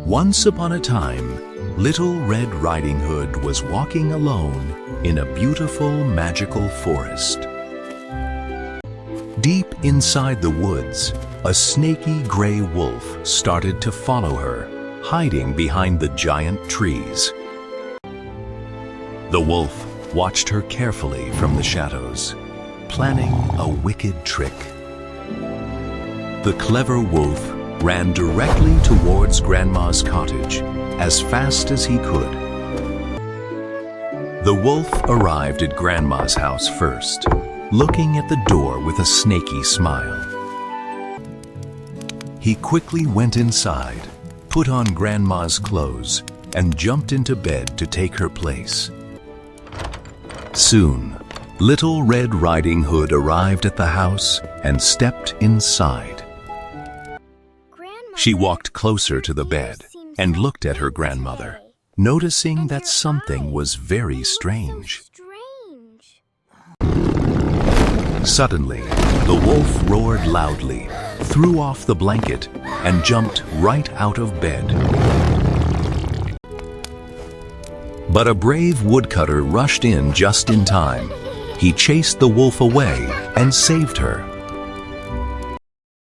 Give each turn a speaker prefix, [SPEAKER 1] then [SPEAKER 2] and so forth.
[SPEAKER 1] Once upon a time, Little Red Riding Hood was walking alone in a beautiful magical forest. Deep inside the woods, a snaky gray wolf started to follow her, hiding behind the giant trees. The wolf watched her carefully from the shadows, planning a wicked trick. The clever wolf ran directly towards Grandma's cottage as fast as he could. The wolf arrived at Grandma's house first, looking at the door with a snaky smile. He quickly went inside, put on Grandma's clothes, and jumped into bed to take her place. Soon, Little Red Riding Hood arrived at the house and stepped inside. She walked closer to the bed and looked at her grandmother, noticing that something was very strange. Suddenly, the wolf roared loudly, threw off the blanket, and jumped right out of bed. But a brave woodcutter rushed in just in time. He chased the wolf away and saved her.